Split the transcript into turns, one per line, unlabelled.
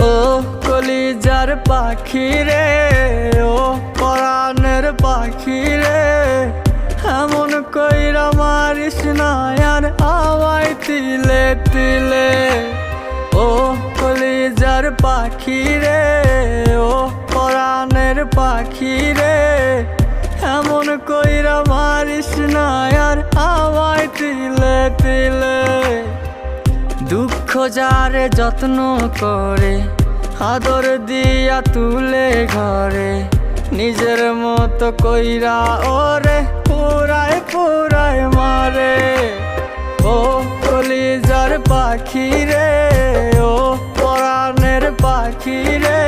ও কলিজার পাখি রে, ও পরাণের পাখি রে, এমন কইরা মারিস না আর আমায় তিলে তিলে। ও কলিজার পাখি রে, ও পরাণের পাখি রে, এমন কইরা মারিস না আর আমায় তিলে তিলে। দুঃখ যারে যত্ন করে আদর দিয়া তুলে ঘরে, নিজের মতো কইরা ওরে পুরায় পুরায় মারে। ও কলিজার পাখি রে, ও পরাণের পাখি রে,